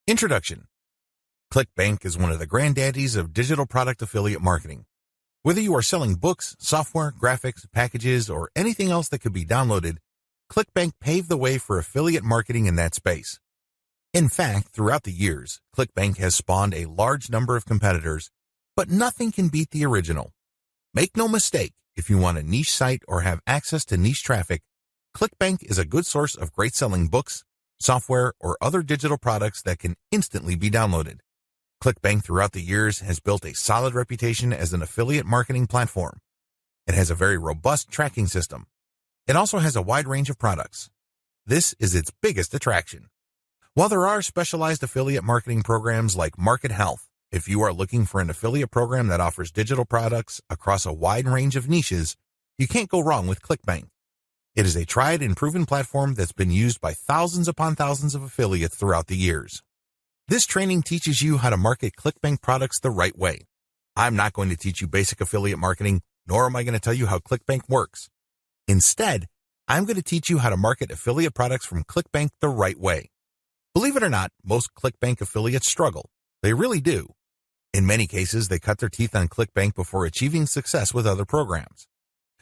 Introduction. Clickbank is one of the granddaddies of digital product affiliate marketing. Whether you are selling books, software, graphics, packages, or anything else that could be downloaded, Clickbank paved the way for affiliate marketing in that space. In fact, throughout the years, Clickbank has spawned a large number of competitors, but nothing can beat the original. Make no mistake, if you want a niche site or have access to niche traffic, Clickbank is a good source of great selling books, software, or other digital products that can instantly be downloaded. Clickbank throughout the years has built a solid reputation as an affiliate marketing platform. It has a very robust tracking system. It also has a wide range of products. This is its biggest attraction. While there are specialized affiliate marketing programs like Market Health, if you are looking for an affiliate program that offers digital products across a wide range of niches, you can't go wrong with Clickbank. It is a tried and proven platform that's been used by thousands upon thousands of affiliates throughout the years. This training teaches you how to market Clickbank products the right way. I'm not going to teach you basic affiliate marketing, nor am I going to tell you how Clickbank works. Instead, I'm going to teach you how to market affiliate products from Clickbank the right way. Believe it or not, most Clickbank affiliates struggle. They really do. In many cases, they cut their teeth on Clickbank before achieving success with other programs.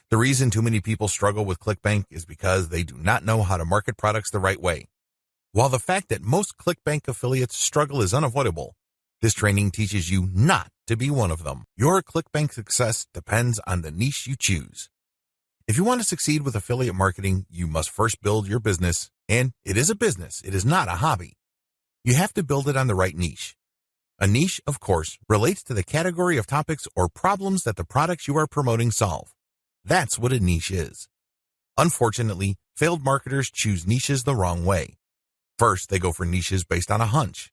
The reason too many people struggle with Clickbank is because they do not know how to market products the right way. While the fact that most Clickbank affiliates struggle is unavoidable, this training teaches you not to be one of them. Your Clickbank success depends on the niche you choose. If you want to succeed with affiliate marketing, you must first build your business, and it is a business, it is not a hobby. You have to build it on the right niche. A niche, of course, relates to the category of topics or problems that the products you are promoting solve. That's what a niche is. Unfortunately, failed marketers choose niches the wrong way. First, they go for niches based on a hunch.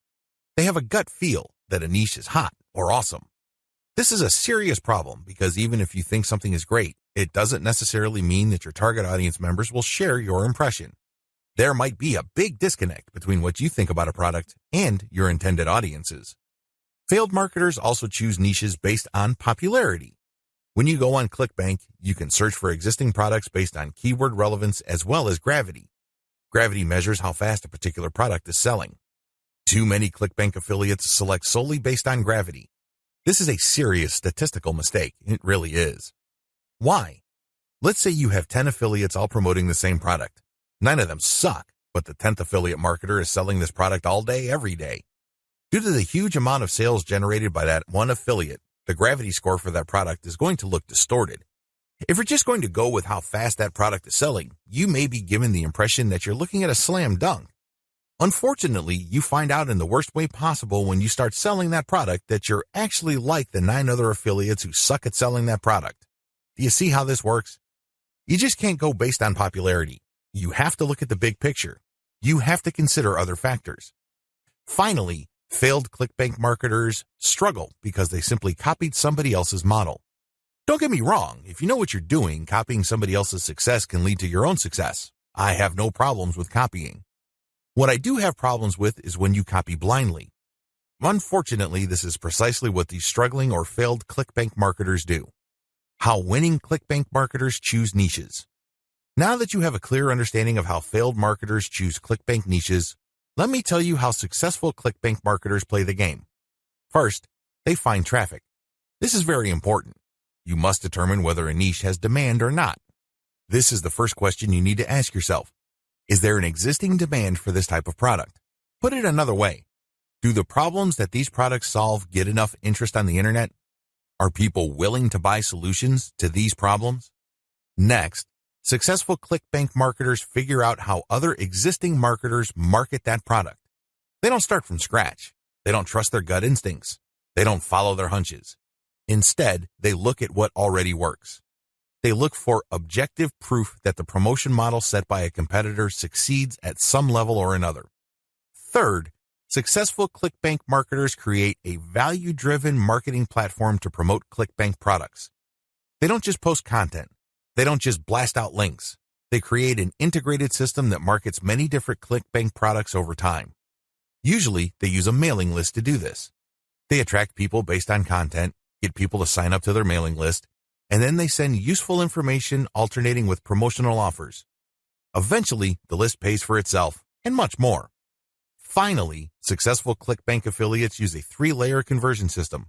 They have a gut feel that a niche is hot or awesome. This is a serious problem because even if you think something is great, it doesn't necessarily mean that your target audience members will share your impression. There might be a big disconnect between what you think about a product and your intended audiences. Failed marketers also choose niches based on popularity. When you go on Clickbank, you can search for existing products based on keyword relevance as well as gravity. Gravity measures how fast a particular product is selling. Too many Clickbank affiliates select solely based on gravity. This is a serious statistical mistake. It really is. Why? Let's say you have 10 affiliates all promoting the same product. 9 of them suck, but the 10th affiliate marketer is selling this product all day, every day. Due to the huge amount of sales generated by that one affiliate, the gravity score for that product is going to look distorted. If you're just going to go with how fast that product is selling, you may be given the impression that you're looking at a slam dunk. Unfortunately, you find out in the worst way possible when you start selling that product that you're actually like the 9 other affiliates who suck at selling that product. Do you see how this works? You just can't go based on popularity. You have to look at the big picture. You have to consider other factors. Finally, failed Clickbank marketers struggle because they simply copied somebody else's model. Don't get me wrong, if you know what you're doing, copying somebody else's success can lead to your own success. I have no problems with copying. What I do have problems with is when you copy blindly. Unfortunately, this is precisely what these struggling or failed Clickbank marketers do. How winning Clickbank marketers choose niches. Now that you have a clear understanding of how failed marketers choose Clickbank niches, let me tell you how successful Clickbank marketers play the game. First, they find traffic. This is very important. You must determine whether a niche has demand or not. This is the first question you need to ask yourself. Is there an existing demand for this type of product? Put it another way. Do the problems that these products solve get enough interest on the internet? Are people willing to buy solutions to these problems? Next, successful Clickbank marketers figure out how other existing marketers market that product. They don't start from scratch. They don't trust their gut instincts. They don't follow their hunches. Instead, they look at what already works. They look for objective proof that the promotion model set by a competitor succeeds at some level or another. Third, successful Clickbank marketers create a value-driven marketing platform to promote Clickbank products. They don't just post content. They don't just blast out links. They create an integrated system that markets many different Clickbank products over time. Usually, they use a mailing list to do this. They attract people based on content, get people to sign up to their mailing list, and then they send useful information alternating with promotional offers. Eventually, the list pays for itself, and much more. Finally, successful Clickbank affiliates use a 3-layer conversion system.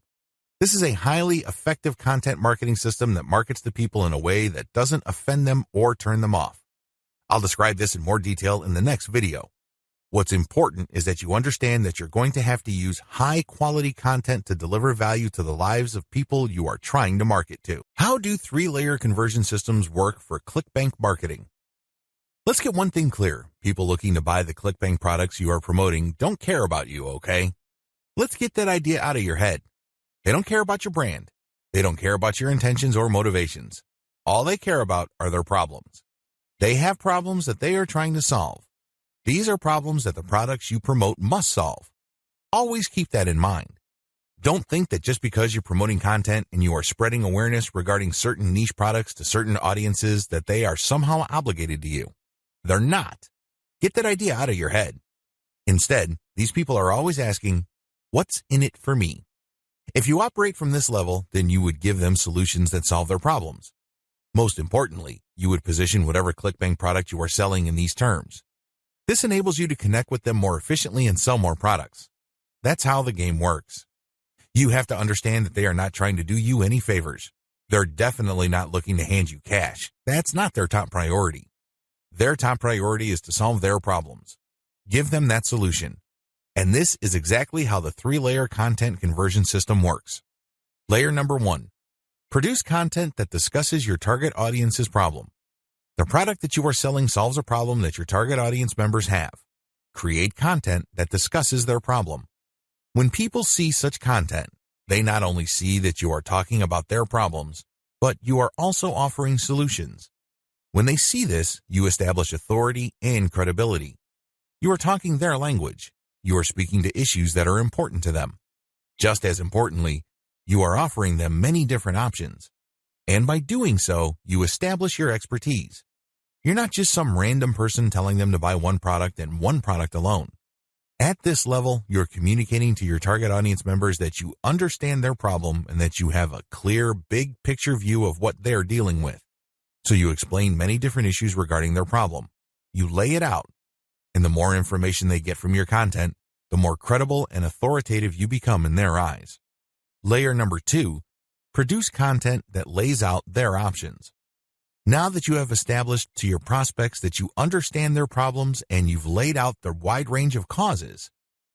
This is a highly effective content marketing system that markets to people in a way that doesn't offend them or turn them off. I'll describe this in more detail in the next video. What's important is that you understand that you're going to have to use high-quality content to deliver value to the lives of people you are trying to market to. How do 3-layer conversion systems work for Clickbank marketing? Let's get one thing clear. People looking to buy the Clickbank products you are promoting don't care about you, okay? Let's get that idea out of your head. They don't care about your brand. They don't care about your intentions or motivations. All they care about are their problems. They have problems that they are trying to solve. These are problems that the products you promote must solve. Always keep that in mind. Don't think that just because you're promoting content and you are spreading awareness regarding certain niche products to certain audiences that they are somehow obligated to you. They're not. Get that idea out of your head. Instead, these people are always asking, what's in it for me? If you operate from this level, then you would give them solutions that solve their problems. Most importantly, you would position whatever Clickbank product you are selling in these terms. This enables you to connect with them more efficiently and sell more products. That's how the game works. You have to understand that they are not trying to do you any favors. They're definitely not looking to hand you cash. That's not their top priority. Their top priority is to solve their problems. Give them that solution. And this is exactly how the 3-layer content conversion system works. Layer number 1. Produce content that discusses your target audience's problem. The product that you are selling solves a problem that your target audience members have. Create content that discusses their problem. When people see such content, they not only see that you are talking about their problems, but you are also offering solutions. When they see this, you establish authority and credibility. You are talking their language. You are speaking to issues that are important to them. Just as importantly, you are offering them many different options. And by doing so, you establish your expertise. You're not just some random person telling them to buy one product and one product alone. At this level, you're communicating to your target audience members that you understand their problem and that you have a clear, big picture view of what they're dealing with. So you explain many different issues regarding their problem. You lay it out. And the more information they get from your content, the more credible and authoritative you become in their eyes. Layer number 2, produce content that lays out their options. Now that you have established to your prospects that you understand their problems and you've laid out the wide range of causes,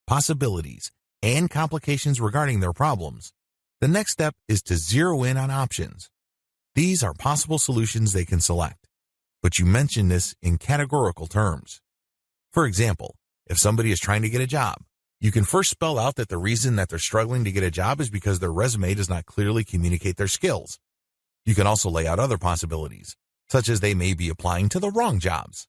possibilities, and complications regarding their problems, the next step is to zero in on options. These are possible solutions they can select, but you mention this in categorical terms. For example, if somebody is trying to get a job, you can first spell out that the reason that they're struggling to get a job is because their resume does not clearly communicate their skills. You can also lay out other possibilities, such as they may be applying to the wrong jobs.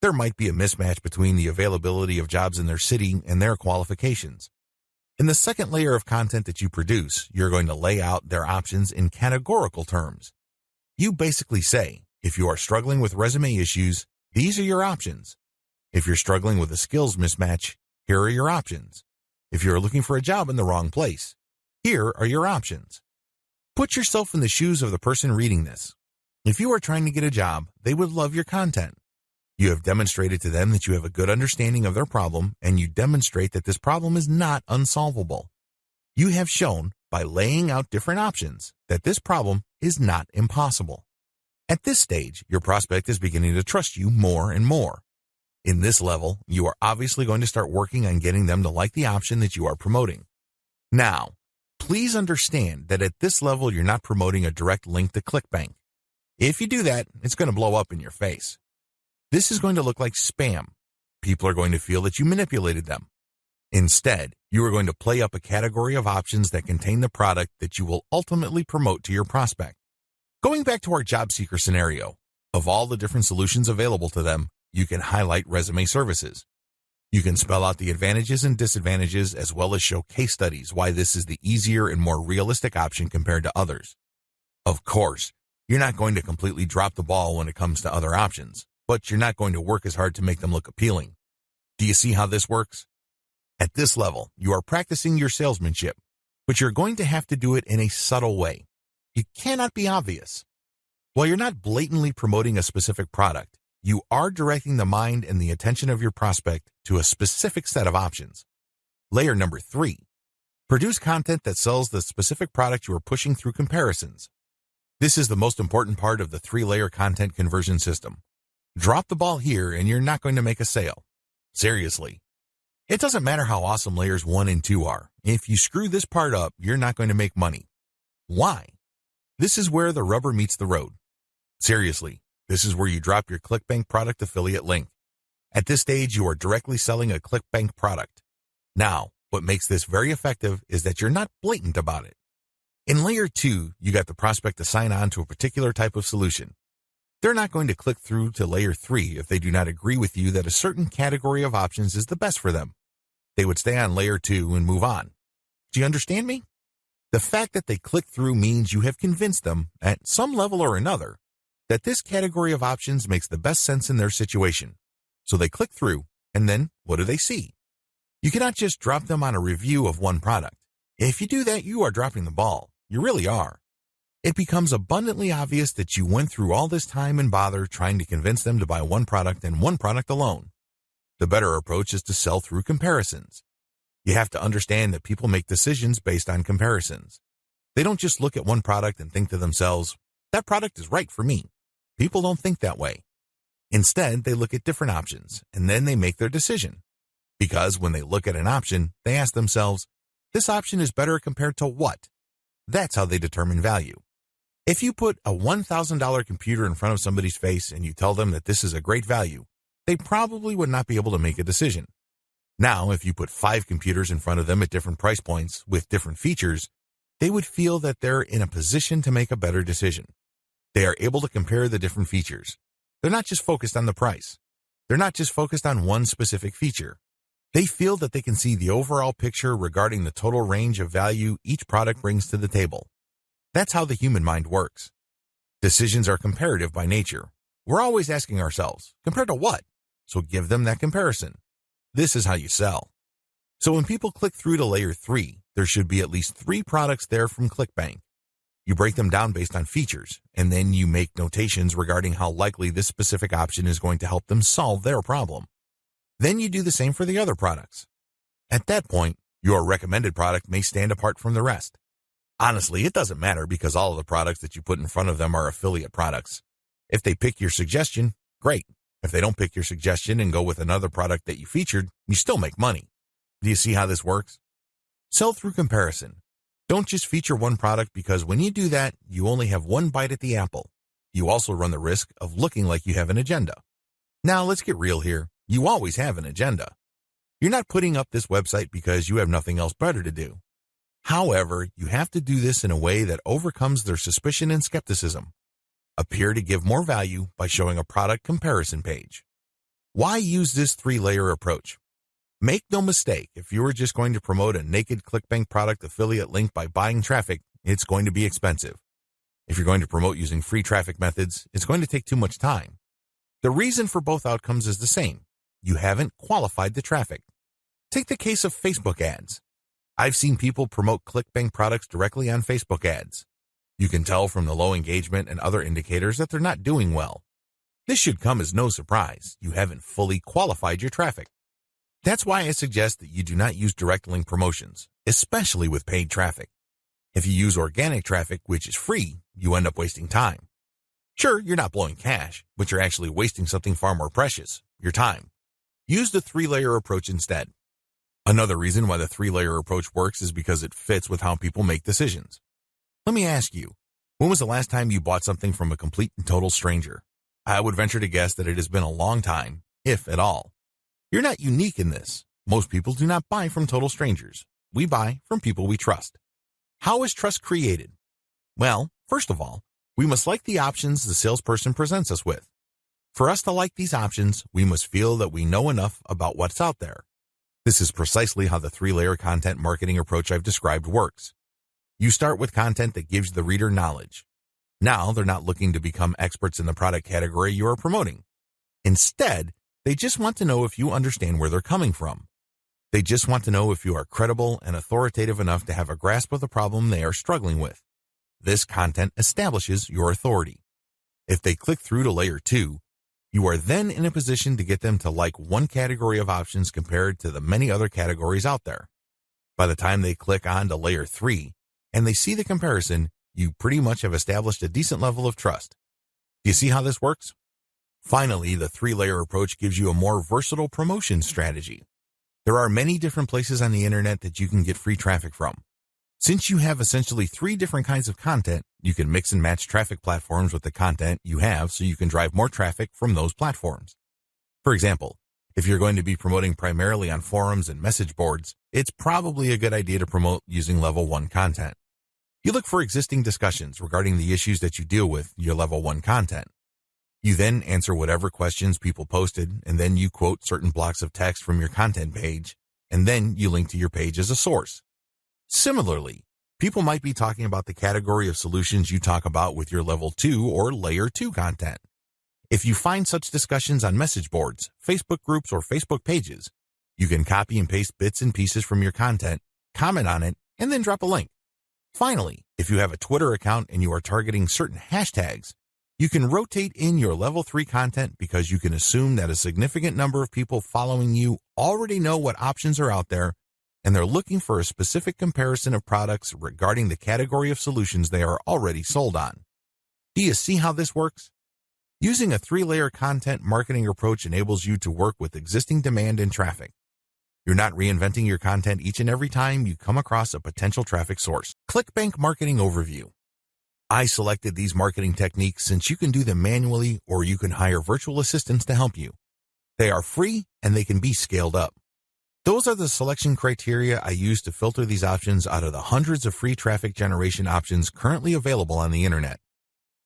There might be a mismatch between the availability of jobs in their city and their qualifications. In the second layer of content that you produce, you're going to lay out their options in categorical terms. You basically say, if you are struggling with resume issues, these are your options. If you're struggling with a skills mismatch, here are your options. If you're looking for a job in the wrong place, here are your options. Put yourself in the shoes of the person reading this. If you are trying to get a job, they would love your content. You have demonstrated to them that you have a good understanding of their problem, and you demonstrate that this problem is not unsolvable. You have shown, by laying out different options, that this problem is not impossible. At this stage, your prospect is beginning to trust you more and more. In this level, you are obviously going to start working on getting them to like the option that you are promoting. Now, please understand that at this level, you're not promoting a direct link to Clickbank. If you do that, it's going to blow up in your face. This is going to look like spam. People are going to feel that you manipulated them. Instead, you are going to play up a category of options that contain the product that you will ultimately promote to your prospect. Going back to our job seeker scenario, of all the different solutions available to them, you can highlight resume services. You can spell out the advantages and disadvantages as well as show case studies why this is the easier and more realistic option compared to others. Of course, you're not going to completely drop the ball when it comes to other options, but you're not going to work as hard to make them look appealing. Do you see how this works? At this level, you are practicing your salesmanship, but you're going to have to do it in a subtle way. You cannot be obvious. While you're not blatantly promoting a specific product, you are directing the mind and the attention of your prospect to a specific set of options. Layer number 3. Produce content that sells the specific product you are pushing through comparisons. This is the most important part of the 3-layer content conversion system. Drop the ball here and you're not going to make a sale. Seriously. It doesn't matter how awesome layers 1 and 2 are. If you screw this part up, you're not going to make money. Why? This is where the rubber meets the road. Seriously, this is where you drop your Clickbank product affiliate link. At this stage, you are directly selling a Clickbank product. Now, what makes this very effective is that you're not blatant about it. In layer 2, you got the prospect to sign on to a particular type of solution. They're not going to click through to layer 3 if they do not agree with you that a certain category of options is the best for them. They would stay on layer 2 and move on. Do you understand me? The fact that they click through means you have convinced them, at some level or another, that this category of options makes the best sense in their situation. So they click through, and then what do they see? You cannot just drop them on a review of one product. If you do that, you are dropping the ball. You really are. It becomes abundantly obvious that you went through all this time and bother trying to convince them to buy one product and one product alone. The better approach is to sell through comparisons. You have to understand that people make decisions based on comparisons. They don't just look at one product and think to themselves, that product is right for me. People don't think that way. Instead, they look at different options, and then they make their decision. Because when they look at an option, they ask themselves, this option is better compared to what? That's how they determine value. If you put a $1,000 computer in front of somebody's face and you tell them that this is a great value, they probably would not be able to make a decision. Now, if you put 5 computers in front of them at different price points with different features, they would feel that they're in a position to make a better decision. They are able to compare the different features. They're not just focused on the price. They're not just focused on one specific feature. They feel that they can see the overall picture regarding the total range of value each product brings to the table. That's how the human mind works. Decisions are comparative by nature. We're always asking ourselves, compared to what? So give them that comparison. This is how you sell. So when people click through to layer 3, there should be at least 3 products there from Clickbank. You break them down based on features, and then you make notations regarding how likely this specific option is going to help them solve their problem. Then you do the same for the other products. At that point, your recommended product may stand apart from the rest. Honestly, it doesn't matter because all of the products that you put in front of them are affiliate products. If they pick your suggestion, great. If they don't pick your suggestion and go with another product that you featured, you still make money. Do you see how this works? Sell through comparison. Don't just feature one product because when you do that, you only have one bite at the apple. You also run the risk of looking like you have an agenda. Now, let's get real here. You always have an agenda. You're not putting up this website because you have nothing else better to do. However, you have to do this in a way that overcomes their suspicion and skepticism. Appear to give more value by showing a product comparison page. Why use this 3-layer approach? Make no mistake, if you are just going to promote a naked Clickbank product affiliate link by buying traffic, it's going to be expensive. If you're going to promote using free traffic methods, it's going to take too much time. The reason for both outcomes is the same. You haven't qualified the traffic. Take the case of Facebook ads. I've seen people promote Clickbank products directly on Facebook ads. You can tell from the low engagement and other indicators that they're not doing well. This should come as no surprise. You haven't fully qualified your traffic. That's why I suggest that you do not use direct link promotions, especially with paid traffic. If you use organic traffic, which is free, you end up wasting time. Sure, you're not blowing cash, but you're actually wasting something far more precious, your time. Use the 3-layer approach instead. Another reason why the 3-layer approach works is because it fits with how people make decisions. Let me ask you, when was the last time you bought something from a complete and total stranger? I would venture to guess that it has been a long time, if at all. You're not unique in this. Most people do not buy from total strangers. We buy from people we trust. How is trust created? Well, first of all, we must like the options the salesperson presents us with. For us to like these options, we must feel that we know enough about what's out there. This is precisely how the 3-layer content marketing approach I've described works. You start with content that gives the reader knowledge. Now they're not looking to become experts in the product category you are promoting. Instead, they just want to know if you understand where they're coming from. They just want to know if you are credible and authoritative enough to have a grasp of the problem they are struggling with. This content establishes your authority. If they click through to layer 2, You are then in a position to get them to like one category of options compared to the many other categories out there. By the time they click on to layer 3 and they see the comparison, you pretty much have established a decent level of trust. Do you see how this works? Finally, the 3-layer approach gives you a more versatile promotion strategy. There are many different places on the internet that you can get free traffic from. Since you have essentially 3 different kinds of content, you can mix and match traffic platforms with the content you have so you can drive more traffic from those platforms. For example, if you're going to be promoting primarily on forums and message boards, it's probably a good idea to promote using level 1 content. You look for existing discussions regarding the issues that you deal with your level 1 content. You then answer whatever questions people posted, and then you quote certain blocks of text from your content page, and then you link to your page as a source. Similarly, people might be talking about the category of solutions you talk about with your level 2 or layer 2 content. If you find such discussions on message boards, Facebook groups, or Facebook pages, you can copy and paste bits and pieces from your content, comment on it, and then drop a link. Finally, if you have a Twitter account and you are targeting certain hashtags, you can rotate in your level 3 content because you can assume that a significant number of people following you already know what options are out there and they're looking for a specific comparison of products regarding the category of solutions they are already sold on. Do you see how this works? Using a 3-layer content marketing approach enables you to work with existing demand and traffic. You're not reinventing your content each and every time you come across a potential traffic source. Clickbank Marketing Overview. I selected these marketing techniques since you can do them manually or you can hire virtual assistants to help you. They are free and they can be scaled up. Those are the selection criteria I use to filter these options out of the hundreds of free traffic generation options currently available on the internet.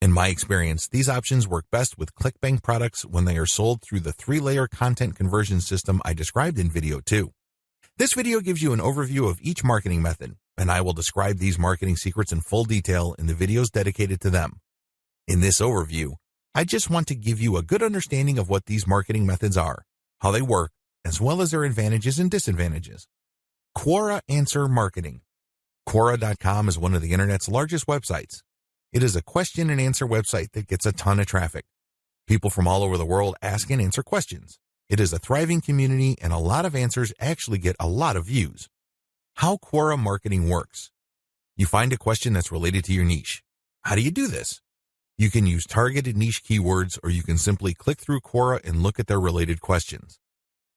In my experience, these options work best with Clickbank products when they are sold through the 3-layer content conversion system I described in video 2. This video gives you an overview of each marketing method, and I will describe these marketing secrets in full detail in the videos dedicated to them. In this overview, I just want to give you a good understanding of what these marketing methods are, how they work, as well as their advantages and disadvantages. Quora Answer Marketing. Quora.com is one of the internet's largest websites. It is a question and answer website that gets a ton of traffic. People from all over the world ask and answer questions. It is a thriving community and a lot of answers actually get a lot of views. How Quora marketing works. You find a question that's related to your niche. How do you do this? You can use targeted niche keywords or you can simply click through Quora and look at their related questions.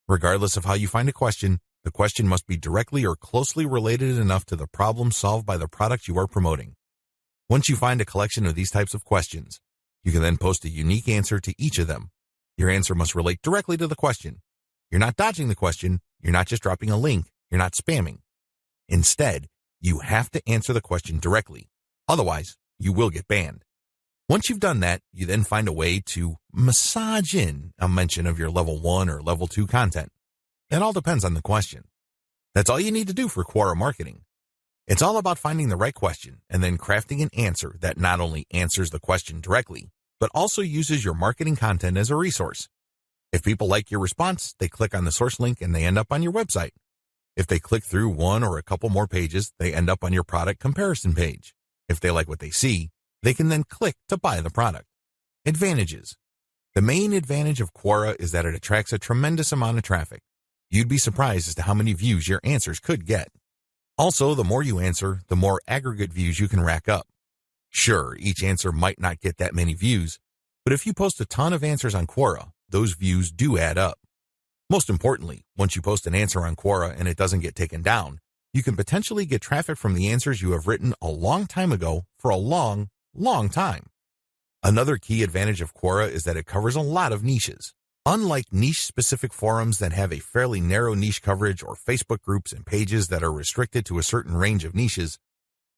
Regardless of how you find a question, the question must be directly or closely related enough to the problem solved by the product you are promoting. Once you find a collection of these types of questions, you can then post a unique answer to each of them. Your answer must relate directly to the question. You're not dodging the question. You're not just dropping a link. You're not spamming. Instead, you have to answer the question directly. Otherwise, you will get banned. Once you've done that, you then find a way to massage in a mention of your level 1 or level 2 content. It all depends on the question. That's all you need to do for Quora marketing. It's all about finding the right question and then crafting an answer that not only answers the question directly, but also uses your marketing content as a resource. If people like your response, they click on the source link and they end up on your website. If they click through one or a couple more pages, they end up on your product comparison page. If they like what they see, they can then click to buy the product. Advantages. The main advantage of Quora is that it attracts a tremendous amount of traffic. You'd be surprised as to how many views your answers could get. Also, the more you answer, the more aggregate views you can rack up. Sure, each answer might not get that many views, but if you post a ton of answers on Quora, those views do add up. Most importantly, once you post an answer on Quora and it doesn't get taken down, you can potentially get traffic from the answers you have written a long time ago for a long, long time. Another key advantage of Quora is that it covers a lot of niches. Unlike niche-specific forums that have a fairly narrow niche coverage or Facebook groups and pages that are restricted to a certain range of niches,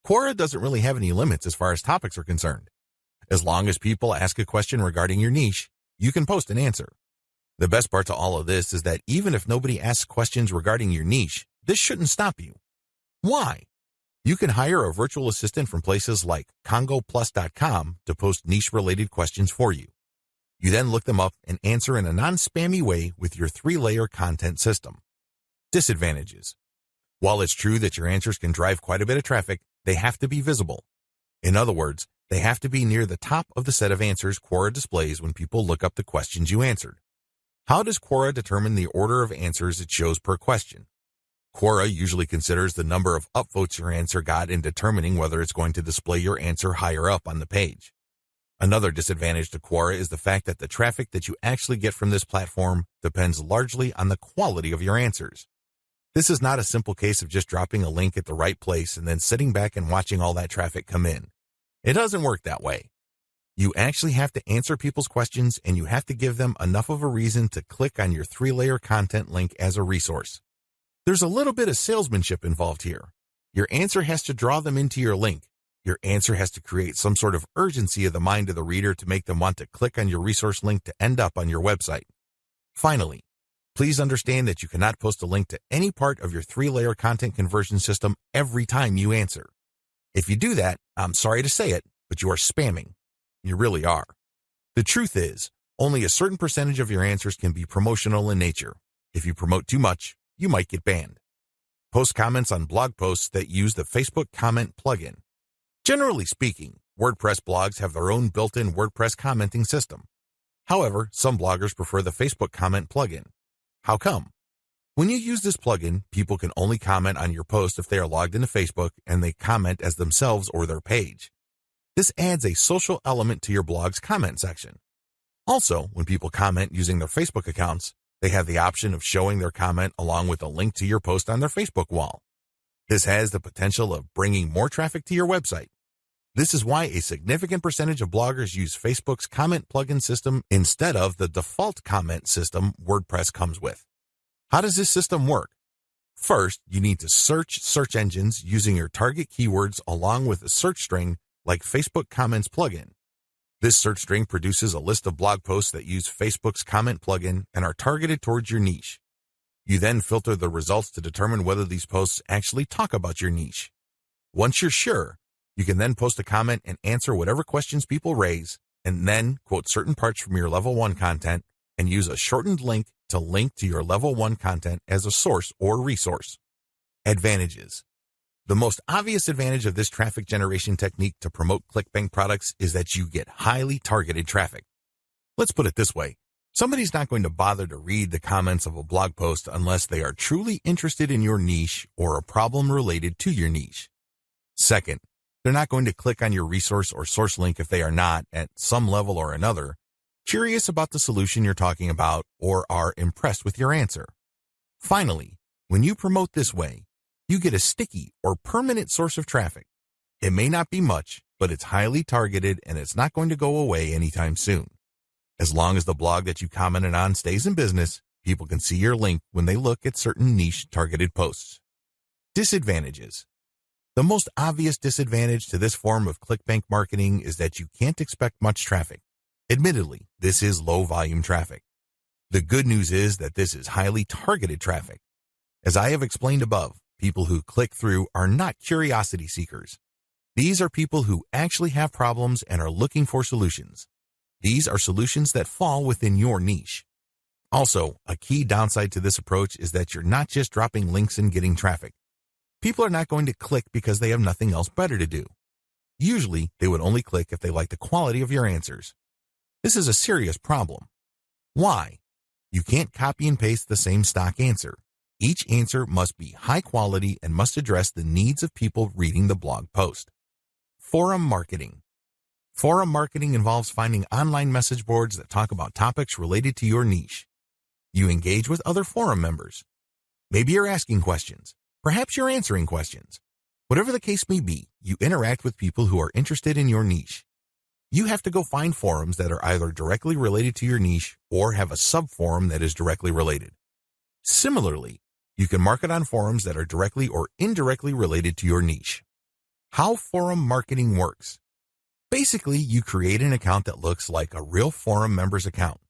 Quora doesn't really have any limits as far as topics are concerned. As long as people ask a question regarding your niche, you can post an answer. The best part to all of this is that even if nobody asks questions regarding your niche, this shouldn't stop you. Why? You can hire a virtual assistant from places like congoplus.com to post niche-related questions for you. You then look them up and answer in a non-spammy way with your 3-layer content system. Disadvantages. While it's true that your answers can drive quite a bit of traffic, they have to be visible. In other words, they have to be near the top of the set of answers Quora displays when people look up the questions you answered. How does Quora determine the order of answers it shows per question? Quora usually considers the number of upvotes your answer got in determining whether it's going to display your answer higher up on the page. Another disadvantage to Quora is the fact that the traffic that you actually get from this platform depends largely on the quality of your answers. This is not a simple case of just dropping a link at the right place and then sitting back and watching all that traffic come in. It doesn't work that way. You actually have to answer people's questions, and you have to give them enough of a reason to click on your 3-layer content link as a resource. There's a little bit of salesmanship involved here. Your answer has to draw them into your link. Your answer has to create some sort of urgency of the mind of the reader to make them want to click on your resource link to end up on your website. Finally, please understand that you cannot post a link to any part of your 3-layer content conversion system every time you answer. If you do that, I'm sorry to say it, but you are spamming. You really are. The truth is, only a certain percentage of your answers can be promotional in nature. If you promote too much, you might get banned. Post comments on blog posts that use the Facebook comment plugin. Generally speaking, WordPress blogs have their own built-in WordPress commenting system. However, some bloggers prefer the Facebook comment plugin. How come? When you use this plugin, people can only comment on your post if they are logged into Facebook and they comment as themselves or their page. This adds a social element to your blog's comment section. Also, when people comment using their Facebook accounts, they have the option of showing their comment along with a link to your post on their Facebook wall. This has the potential of bringing more traffic to your website. This is why a significant percentage of bloggers use Facebook's comment plugin system instead of the default comment system WordPress comes with. How does this system work? First, you need to search search engines using your target keywords along with a search string like Facebook Comments plugin. This search string produces a list of blog posts that use Facebook's comment plugin and are targeted towards your niche. You then filter the results to determine whether these posts actually talk about your niche. Once you're sure, you can then post a comment and answer whatever questions people raise, and then quote certain parts from your level 1 content and use a shortened link to link to your level 1 content as a source or resource. Advantages. The most obvious advantage of this traffic generation technique to promote Clickbank products is that you get highly targeted traffic. Let's put it this way. Somebody's not going to bother to read the comments of a blog post unless they are truly interested in your niche or a problem related to your niche. Second, they're not going to click on your resource or source link if they are not, at some level or another, curious about the solution you're talking about or are impressed with your answer. Finally, when you promote this way, you get a sticky or permanent source of traffic. It may not be much, but it's highly targeted and it's not going to go away anytime soon. As long as the blog that you commented on stays in business, people can see your link when they look at certain niche targeted posts. Disadvantages. The most obvious disadvantage to this form of Clickbank marketing is that you can't expect much traffic. Admittedly, this is low volume traffic. The good news is that this is highly targeted traffic. As I have explained above, people who click through are not curiosity seekers. These are people who actually have problems and are looking for solutions. These are solutions that fall within your niche. Also, a key downside to this approach is that you're not just dropping links and getting traffic. People are not going to click because they have nothing else better to do. Usually, they would only click if they like the quality of your answers. This is a serious problem. Why? You can't copy and paste the same stock answer. Each answer must be high quality and must address the needs of people reading the blog post. Forum marketing. Forum marketing involves finding online message boards that talk about topics related to your niche. You engage with other forum members. Maybe you're asking questions. Perhaps you're answering questions. Whatever the case may be, you interact with people who are interested in your niche. You have to go find forums that are either directly related to your niche or have a sub-forum that is directly related. Similarly, you can market on forums that are directly or indirectly related to your niche. How forum marketing works. Basically, you create an account that looks like a real forum member's account.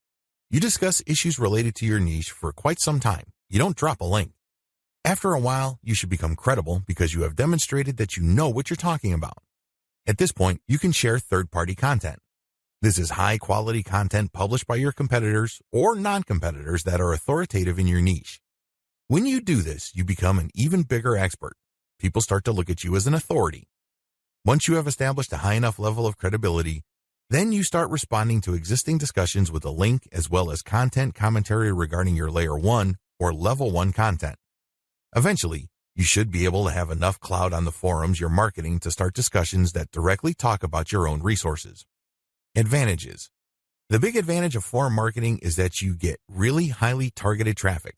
You discuss issues related to your niche for quite some time. You don't drop a link. After a while, you should become credible because you have demonstrated that you know what you're talking about. At this point, you can share third-party content. This is high-quality content published by your competitors or non-competitors that are authoritative in your niche. When you do this, you become an even bigger expert. People start to look at you as an authority. Once you have established a high enough level of credibility, then you start responding to existing discussions with a link as well as content commentary regarding your Layer 1 or Level 1 content. Eventually, you should be able to have enough clout on the forums you're marketing to start discussions that directly talk about your own resources. Advantages. The big advantage of forum marketing is that you get really highly targeted traffic.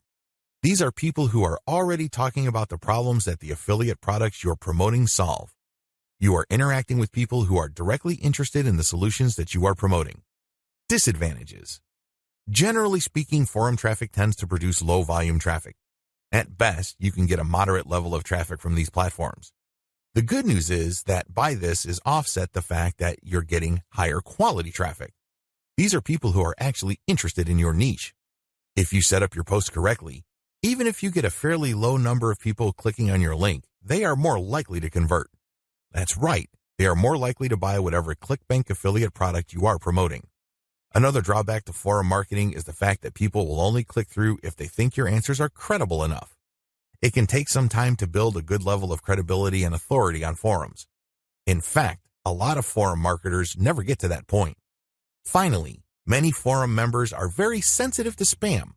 These are people who are already talking about the problems that the affiliate products you're promoting solve. You are interacting with people who are directly interested in the solutions that you are promoting. Disadvantages. Generally speaking, forum traffic tends to produce low volume traffic. At best, you can get a moderate level of traffic from these platforms. The good news is that by this is offset the fact that you're getting higher quality traffic. These are people who are actually interested in your niche. If you set up your posts correctly, even if you get a fairly low number of people clicking on your link, they are more likely to convert. That's right, they are more likely to buy whatever Clickbank affiliate product you are promoting. Another drawback to forum marketing is the fact that people will only click through if they think your answers are credible enough. It can take some time to build a good level of credibility and authority on forums. In fact, a lot of forum marketers never get to that point. Finally, many forum members are very sensitive to spam.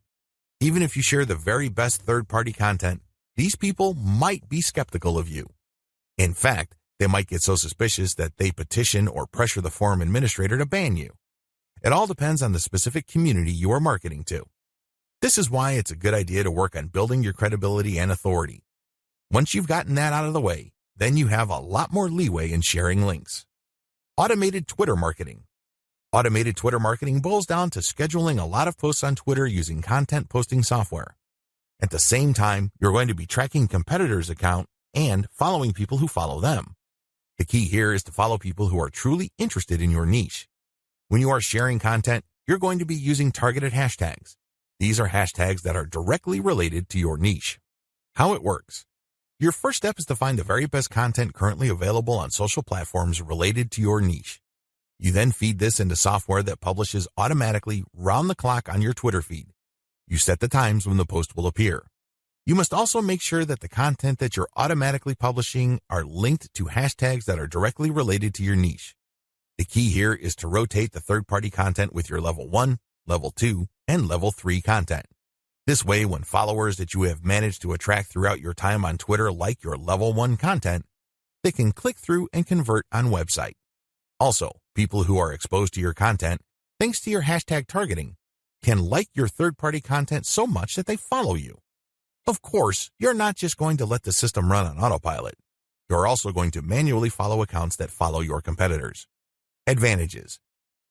Even if you share the very best third-party content, these people might be skeptical of you. In fact, they might get so suspicious that they petition or pressure the forum administrator to ban you. It all depends on the specific community you are marketing to. This is why it's a good idea to work on building your credibility and authority. Once you've gotten that out of the way, then you have a lot more leeway in sharing links. Automated Twitter marketing. Automated Twitter marketing boils down to scheduling a lot of posts on Twitter using content posting software. At the same time, you're going to be tracking competitors' account and following people who follow them. The key here is to follow people who are truly interested in your niche. When you are sharing content, you're going to be using targeted hashtags. These are hashtags that are directly related to your niche. How it works. Your first step is to find the very best content currently available on social platforms related to your niche. You then feed this into software that publishes automatically round the clock on your Twitter feed. You set the times when the post will appear. You must also make sure that the content that you're automatically publishing are linked to hashtags that are directly related to your niche. The key here is to rotate the third-party content with your Level 1, Level 2, and Level 3 content. This way, when followers that you have managed to attract throughout your time on Twitter like your Level 1 content, they can click through and convert on website. Also, people who are exposed to your content, thanks to your hashtag targeting, can like your third-party content so much that they follow you. Of course, you're not just going to let the system run on autopilot. You're also going to manually follow accounts that follow your competitors. Advantages.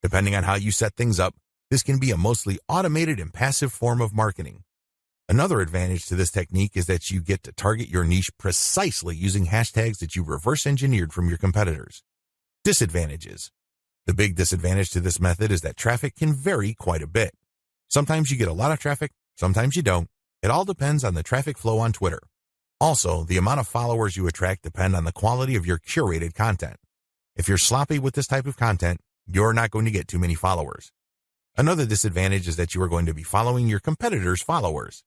Depending on how you set things up, this can be a mostly automated and passive form of marketing. Another advantage to this technique is that you get to target your niche precisely using hashtags that you reverse engineered from your competitors. Disadvantages. The big disadvantage to this method is that traffic can vary quite a bit. Sometimes you get a lot of traffic, sometimes you don't. It all depends on the traffic flow on Twitter. Also, the amount of followers you attract depend on the quality of your curated content. If you're sloppy with this type of content, you're not going to get too many followers. Another disadvantage is that you are going to be following your competitors' followers.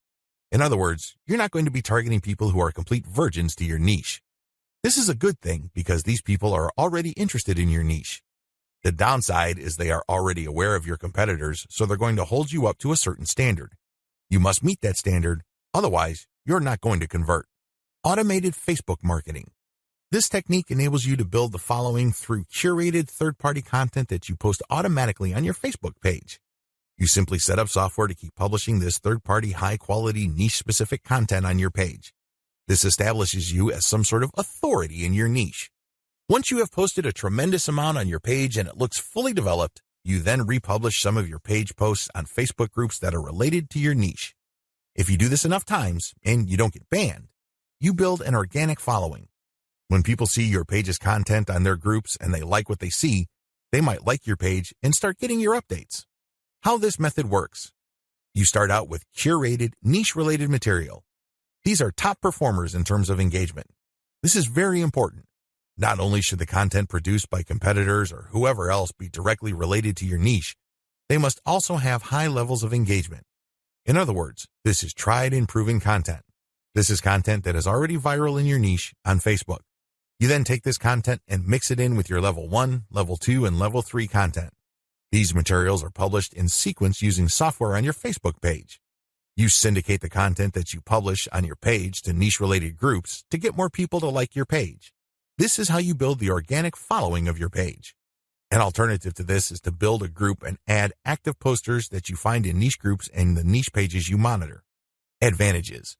In other words, you're not going to be targeting people who are complete virgins to your niche. This is a good thing because these people are already interested in your niche. The downside is they are already aware of your competitors, so they're going to hold you up to a certain standard. You must meet that standard, otherwise you're not going to convert. Automated Facebook marketing. This technique enables you to build the following through curated third-party content that you post automatically on your Facebook page. You simply set up software to keep publishing this third-party high-quality niche-specific content on your page. This establishes you as some sort of authority in your niche. Once you have posted a tremendous amount on your page and it looks fully developed, you then republish some of your page posts on Facebook groups that are related to your niche. If you do this enough times and you don't get banned, you build an organic following. When people see your page's content on their groups and they like what they see, they might like your page and start getting your updates. How this method works. You start out with curated, niche-related material. These are top performers in terms of engagement. This is very important. Not only should the content produced by competitors or whoever else be directly related to your niche, they must also have high levels of engagement. In other words, this is tried and proven content. This is content that is already viral in your niche on Facebook. You then take this content and mix it in with your level 1, level 2, and level 3 content. These materials are published in sequence using software on your Facebook page. You syndicate the content that you publish on your page to niche-related groups to get more people to like your page. This is how you build the organic following of your page. An alternative to this is to build a group and add active posters that you find in niche groups and the niche pages you monitor. Advantages.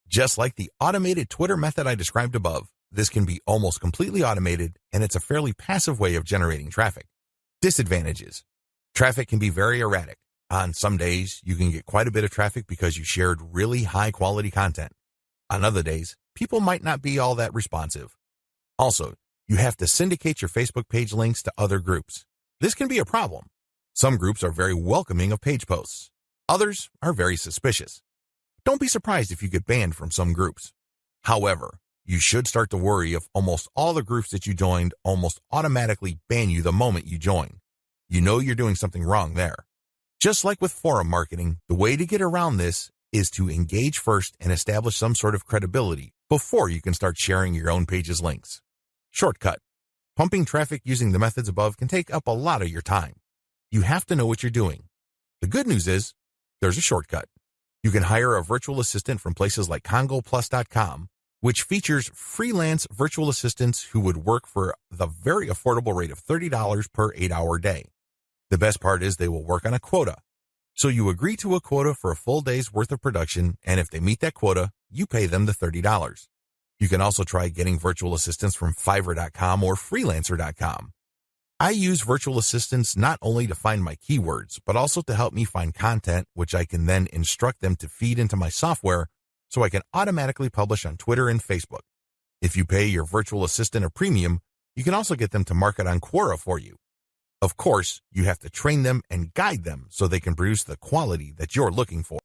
Just like the automated Twitter method I described above, this can be almost completely automated, and it's a fairly passive way of generating traffic. Disadvantages. Traffic can be very erratic. On some days, you can get quite a bit of traffic because you shared really high-quality content. On other days, people might not be all that responsive. Also, you have to syndicate your Facebook page links to other groups. This can be a problem. Some groups are very welcoming of page posts. Others are very suspicious. Don't be surprised if you get banned from some groups. However, you should start to worry if almost all the groups that you joined almost automatically ban you the moment you join. You know you're doing something wrong there. Just like with forum marketing, the way to get around this is to engage first and establish some sort of credibility before you can start sharing your own page's links. Shortcut. Pumping traffic using the methods above can take up a lot of your time. You have to know what you're doing. The good news is, there's a shortcut. You can hire a virtual assistant from places like CongoPlus.com, which features freelance virtual assistants who would work for the very affordable rate of $30 per 8-hour day. The best part is they will work on a quota. So you agree to a quota for a full day's worth of production, and if they meet that quota, you pay them the $30. You can also try getting virtual assistants from Fiverr.com or Freelancer.com. I use virtual assistants not only to find my keywords, but also to help me find content, which I can then instruct them to feed into my software so I can automatically publish on Twitter and Facebook. If you pay your virtual assistant a premium, you can also get them to market on Quora for you. Of course, you have to train them and guide them so they can produce the quality that you're looking for.